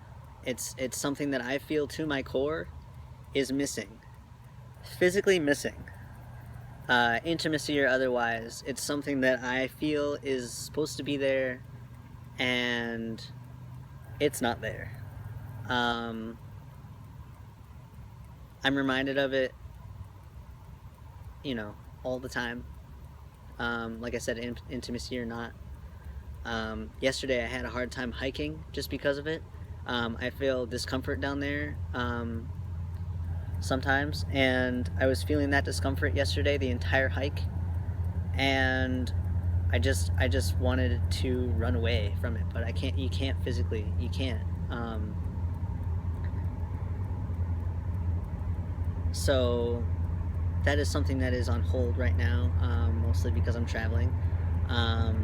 It's something that I feel to my core is missing. Physically missing. Intimacy or otherwise. It's something that I feel is supposed to be there, and it's not there. I'm reminded of it, you know, all the time. Like I said, intimacy or not. Yesterday I had a hard time hiking just because of it. I feel discomfort down there sometimes, and I was feeling that discomfort yesterday the entire hike, and I just wanted to run away from it, but I can't. You can't physically. You can't. So that is something that is on hold right now, mostly because I'm traveling. I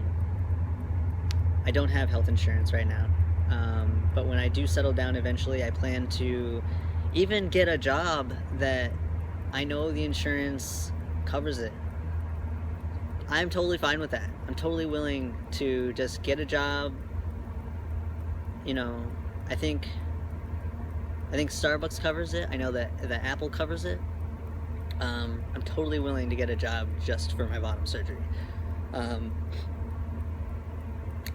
don't have health insurance right now, but when I do settle down eventually, I plan to even get a job that I know the insurance covers it. I'm totally fine with that. I'm totally willing to just get a job. You know, I think Starbucks covers it. I know that Apple covers it. I'm totally willing to get a job just for my bottom surgery.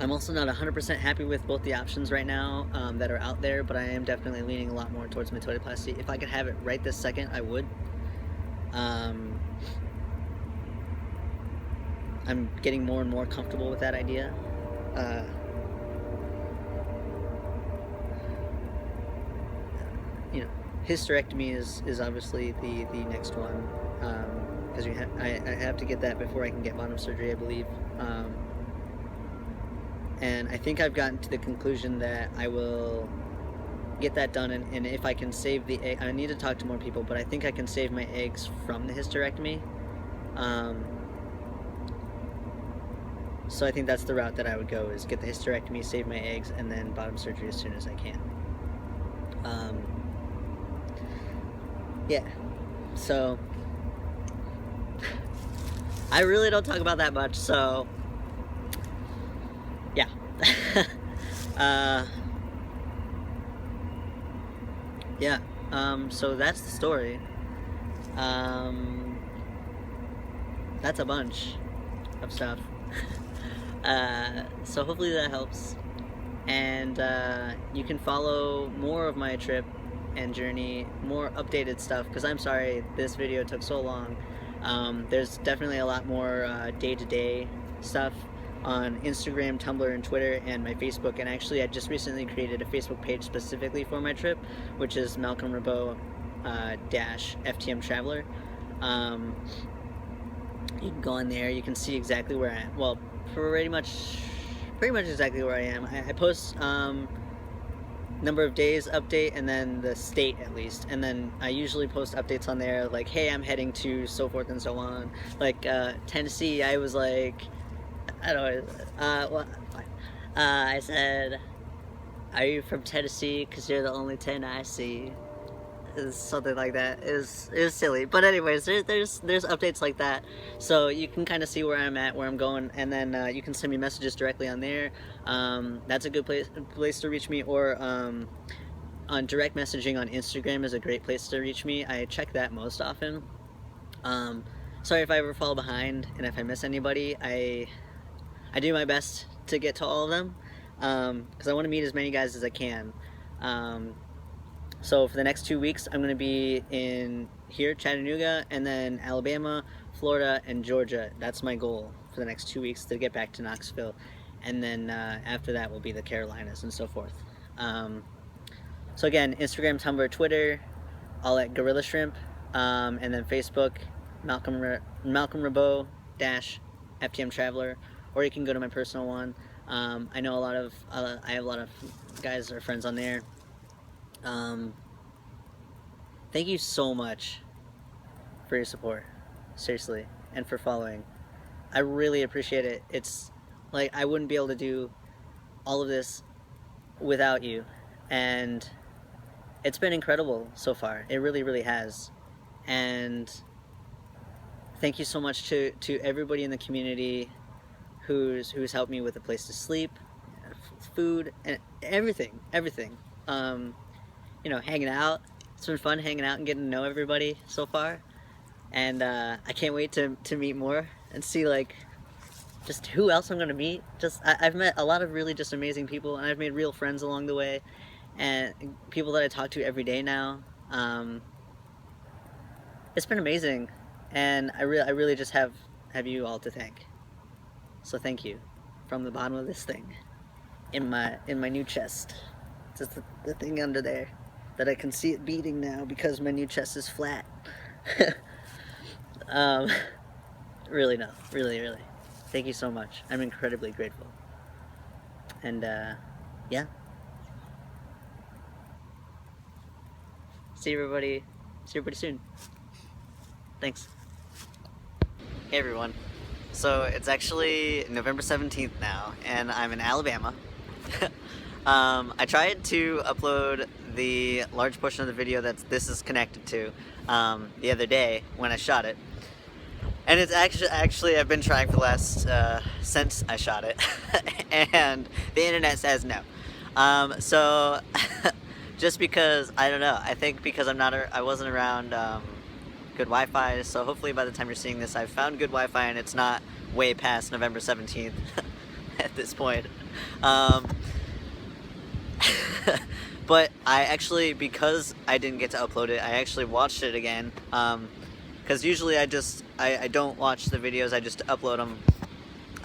I'm also not 100% happy with both the options right now that are out there, but I am definitely leaning a lot more towards metodoplasty. If I could have it right this second, I would. I'm getting more and more comfortable with that idea. You know, hysterectomy is obviously the next one, because I have to get that before I can get bottom surgery, I believe. And I think I've gotten to the conclusion that I will get that done, and if I can save the egg, I need to talk to more people, but I think I can save my eggs from the hysterectomy. So I think that's the route that I would go, is get the hysterectomy, save my eggs, and then bottom surgery as soon as I can. Yeah, so I really don't talk about that much, so yeah. Yeah, So that's the story. That's a bunch of stuff. So hopefully that helps. And you can follow more of my trip and journey, more updated stuff, because I'm sorry this video took so long. There's definitely a lot more day-to-day stuff on Instagram, Tumblr, and Twitter, and my Facebook. And actually I just recently created a Facebook page specifically for my trip, which is Malcolm Rabot dash FTM Traveler. You can go on there, you can see exactly where I am. Well, pretty much exactly where I am. I post number of days update, and then the state at least, and then I usually post updates on there like, hey, I'm heading to so forth and so on. Like Tennessee, I was like, I don't know, I said, are you from Tennessee, because you're the only 10 I see. Something like that. It was silly, but anyways, there's updates like that, so you can kind of see where I'm at, where I'm going, and then you can send me messages directly on there. That's a good place to reach me, or on direct messaging on Instagram is a great place to reach me. I check that most often. Sorry if I ever fall behind and if I miss anybody. I do my best to get to all of them, because I want to meet as many guys as I can. So for the next 2 weeks, I'm going to be in here, Chattanooga, and then Alabama, Florida, and Georgia. That's my goal for the next 2 weeks, to get back to Knoxville. And then after that will be the Carolinas and so forth. So again, Instagram, Tumblr, Twitter, all at Gorilla Shrimp. And then Facebook, Malcolm Rabot dash FTM Traveler. Or you can go to my personal one. I know I have a lot of guys or friends on there. Thank you so much for your support, seriously, and for following. I really appreciate it. It's like I wouldn't be able to do all of this without you, and it's been incredible so far. It really, really has. And thank you so much to everybody in the community who's helped me with a place to sleep, food, and everything. You know, hanging out. It's been fun hanging out and getting to know everybody so far, and I can't wait to meet more and see like just who else I'm gonna meet. I've met a lot of really just amazing people, and I've made real friends along the way, and people that I talk to every day now. It's been amazing, and I really just have you all to thank. So thank you from the bottom of this thing, in my new chest. Just the thing under there that I can see it beating now because my new chest is flat. Really no, really. Thank you so much. I'm incredibly grateful. And yeah. See everybody soon. Thanks. Hey everyone. So it's actually November 17th now, and I'm in Alabama. I tried to upload the large portion of the video that this is connected to the other day when I shot it, and it's actually I've been trying for the last since I shot it, and the internet says no. So just because I don't know, I think because I wasn't around good Wi-Fi, so hopefully by the time you're seeing this, I've found good Wi-Fi and it's not way past November 17th at this point. But I actually, because I didn't get to upload it, I actually watched it again, because usually I don't watch the videos, I just upload them,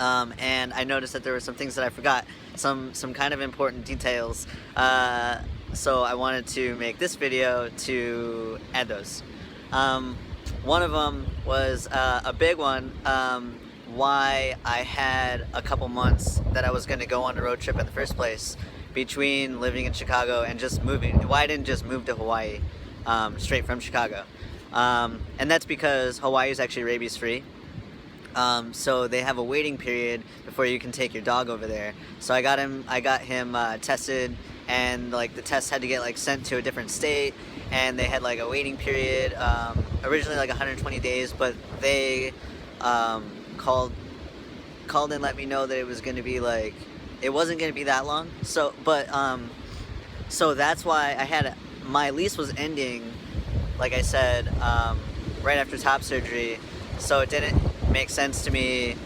and I noticed that there were some things that I forgot, some kind of important details, so I wanted to make this video to add those. One of them was a big one, why I had a couple months that I was going to go on a road trip in the first place, between living in Chicago and just moving. Why I didn't just move to Hawaii straight from Chicago. And that's because Hawaii is actually rabies free. So they have a waiting period before you can take your dog over there. So I got him tested, and like the test had to get like sent to a different state, and they had like a waiting period, originally like 120 days, but they called and let me know that it was going to be like, it wasn't going to be that long. So, but so that's why I had my lease was ending, like I said, right after top surgery, so it didn't make sense to me.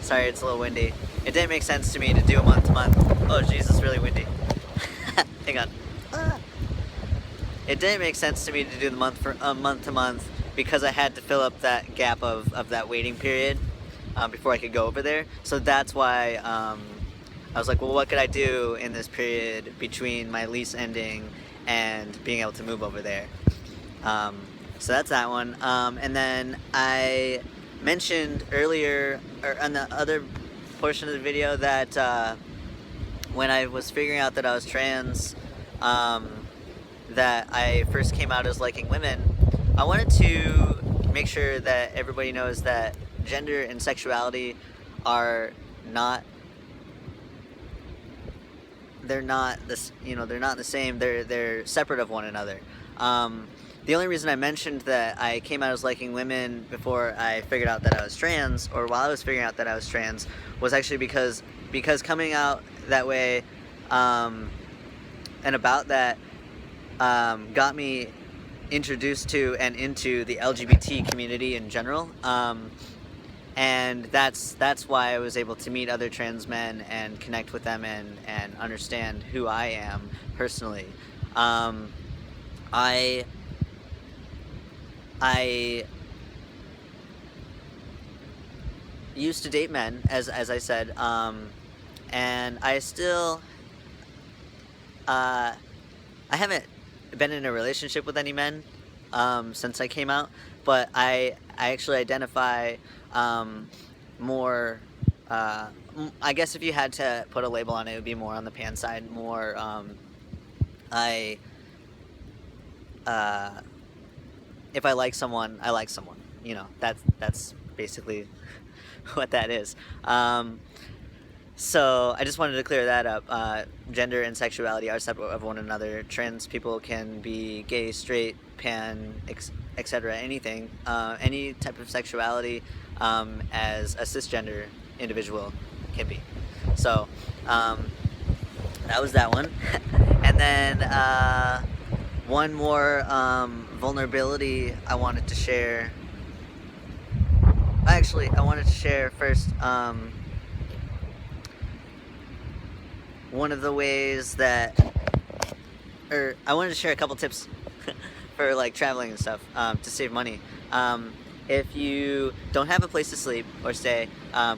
Sorry, it's a little windy. It didn't make sense to me to do a month to month. Oh, jeez, it's really windy. Hang on. It didn't make sense to me to do the month to month because I had to fill up that gap of that waiting period before I could go over there. So that's why I was like, well, what could I do in this period between my lease ending and being able to move over there? So that's that one. And then I mentioned earlier, or on the other portion of the video, that when I was figuring out that I was trans, that I first came out as liking women, I wanted to make sure that everybody knows that gender and sexuality are not, they're not this, they're not the same. They're separate of one another. The only reason I mentioned that I came out as liking women before I figured out that I was trans, or while I was figuring out that I was trans, was actually because coming out that way and about that got me introduced to and into the LGBT community in general, and that's why I was able to meet other trans men and connect with them and understand who I am personally. I used to date men, as I said, and I still I haven't been in a relationship with any men since I came out, but I actually identify more, I guess if you had to put a label on it, it would be more on the pan side, more if I like someone, I like someone. That's basically what that is. So I just wanted to clear that up. Gender and sexuality are separate of one another. Trans people can be gay, straight, pan, etc. Anything, any type of sexuality, as a cisgender individual can be. So that was that one. And then one more vulnerability I wanted to share. Actually, I wanted to share first one of the ways that, or I wanted to share a couple tips for like traveling and stuff to save money. If you don't have a place to sleep or stay,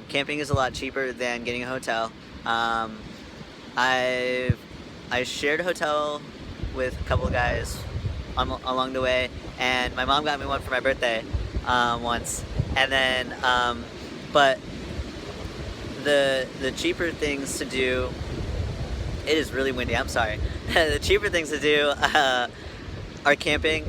camping is a lot cheaper than getting a hotel. I shared a hotel with a couple of guys along the way, and my mom got me one for my birthday once, and then but the cheaper things to do, it is really windy, I'm sorry. The cheaper things to do are camping,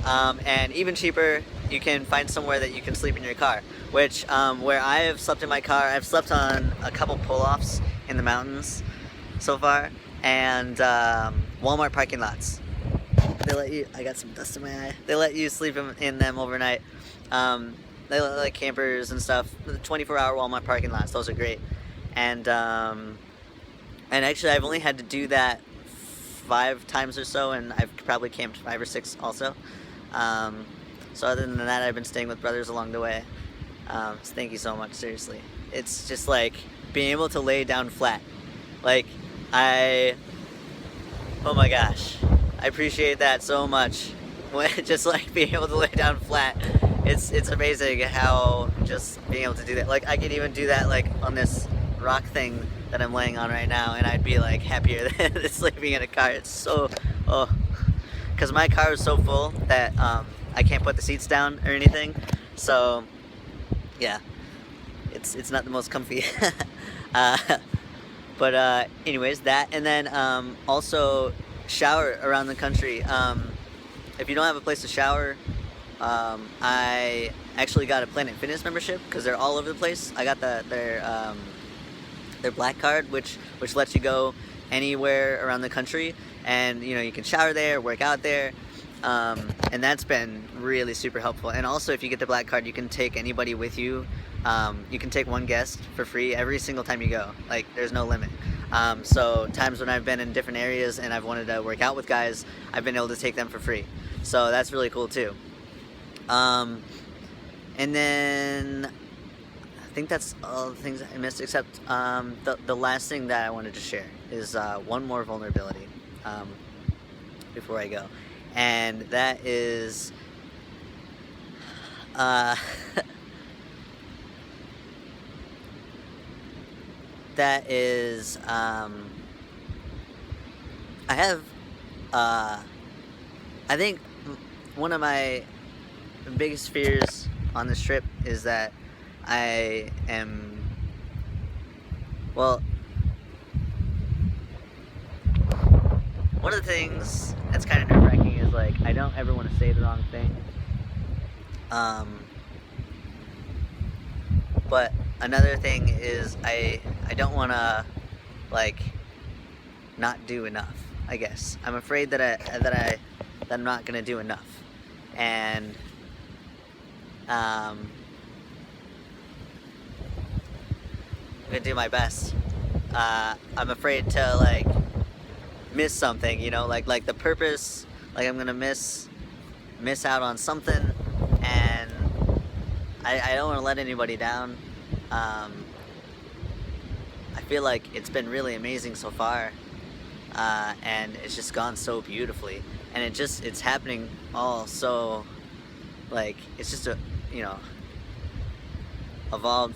and even cheaper, you can find somewhere that you can sleep in your car, which where I have slept in my car, I've slept on a couple pull-offs in the mountains so far, and Walmart parking lots. They let you, I got some dust in my eye, they let you sleep in them overnight. They let like campers and stuff, the 24-hour Walmart parking lots, those are great. And actually I've only had to do that 5 times or so, and I've probably camped 5 or 6 also. So other than that, I've been staying with brothers along the way. So thank you so much, seriously. It's just like being able to lay down flat. Like, oh my gosh, I appreciate that so much. Just like being able to lay down flat. It's amazing how just being able to do that. Like, I could even do that like on this rock thing that I'm laying on right now, and I'd be like happier than sleeping in a car. It's so, because my car is so full that I can't put the seats down or anything. So yeah, it's not the most comfy. But anyways, that, and then also shower around the country. If you don't have a place to shower, I actually got a Planet Fitness membership because they're all over the place. I got their black card, which lets you go anywhere around the country, and you can shower there, work out there. And that's been really super helpful. And also, if you get the black card, you can take anybody with you. You can take one guest for free every single time you go. Like, there's no limit. So times when I've been in different areas and I've wanted to work out with guys, I've been able to take them for free. So that's really cool too. And then I think that's all the things I missed, except the last thing that I wanted to share is one more vulnerability before I go. And that is I have I think one of my biggest fears on this trip is that I am, well, one of the things that's kind of nerve-wracking is, like, I don't ever want to say the wrong thing. But another thing is I don't want to, like, not do enough, I guess. I'm afraid that I'm not going to do enough. And I'm going to do my best. I'm afraid to, like, miss something, you know, like the purpose, like I'm gonna miss out on something, and I don't want to let anybody down. I feel like it's been really amazing so far, and it's just gone so beautifully, and it's happening all so, like, it's just a, you know, evolved.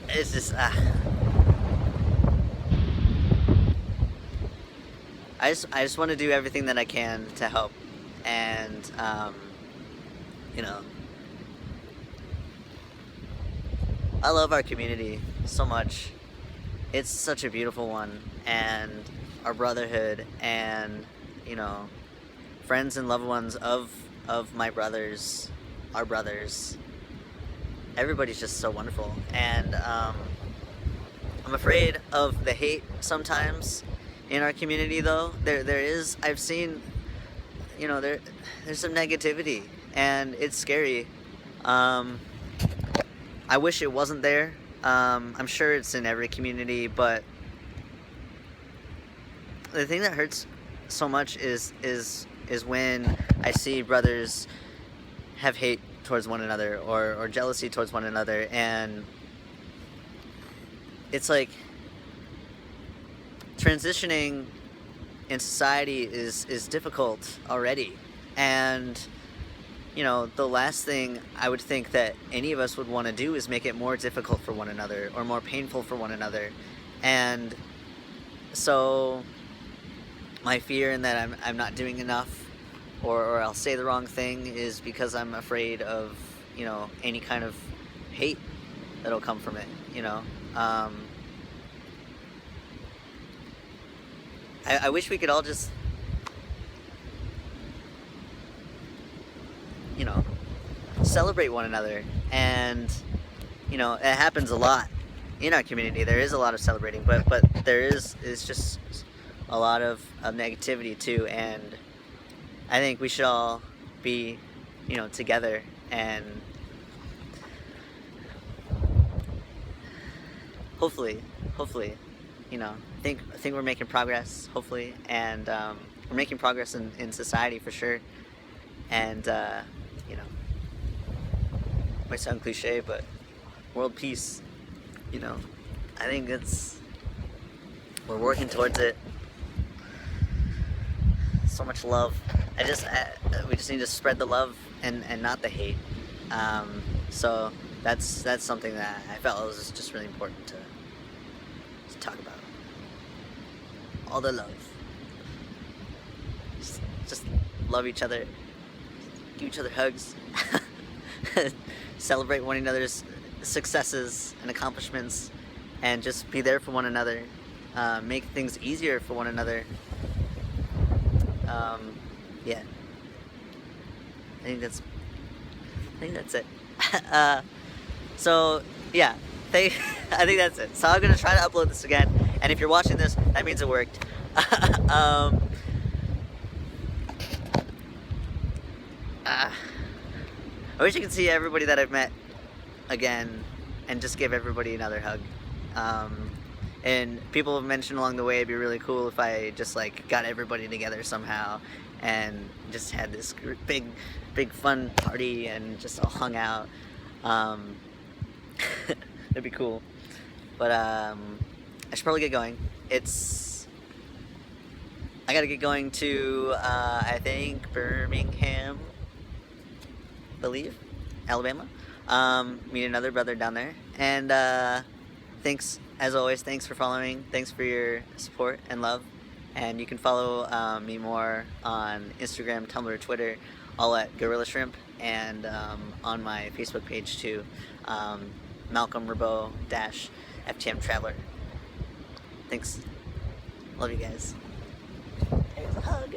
It's just I just want to do everything that I can to help, and you know, I love our community so much. It's such a beautiful one, and our brotherhood, and, you know, friends and loved ones of my brothers, our brothers. Everybody's just so wonderful, and I'm afraid of the hate sometimes in our community, though. There is, I've seen, you know, there's some negativity, and it's scary. I wish it wasn't there. I'm sure it's in every community, but the thing that hurts so much is when I see brothers have hate towards one another, or jealousy towards one another, and it's like, transitioning in society is difficult already, and, you know, the last thing I would think that any of us would want to do is make it more difficult for one another, or more painful for one another. And so my fear in that I'm not doing enough, or I'll say the wrong thing, is because I'm afraid of, you know, any kind of hate that'll come from it, you know. I wish we could all just, you know, celebrate one another. And, you know, it happens a lot in our community. There is a lot of celebrating, but there is just a lot of negativity too. And I think we should all be, you know, together, and hopefully, you know, I think we're making progress, hopefully, and we're making progress in society for sure. And you know, might sound cliche, but world peace, you know, I think we're working towards it. So much love. We just need to spread the love and not the hate. So that's something that I felt was just really important to talk about. All the love. Just love each other. Give each other hugs. Celebrate one another's successes and accomplishments, and just be there for one another. Make things easier for one another. Yeah. I think that's it. So yeah, I think that's it. So I'm gonna try to upload this again, and if you're watching this, that means it worked. I wish I could see everybody that I've met again and just give everybody another hug. And people have mentioned along the way it'd be really cool if I just like got everybody together somehow and just had this big fun party and just all hung out. It'd be cool. But I should probably get going. I gotta get going to I think Birmingham, believe, Alabama. Meet another brother down there. And thanks, as always, thanks for following. Thanks for your support and love. And you can follow me more on Instagram, Tumblr, Twitter, all at Gorilla Shrimp, and on my Facebook page too, Malcolm Rabot FTM Traveler. Thanks. Love you guys. There's a hug.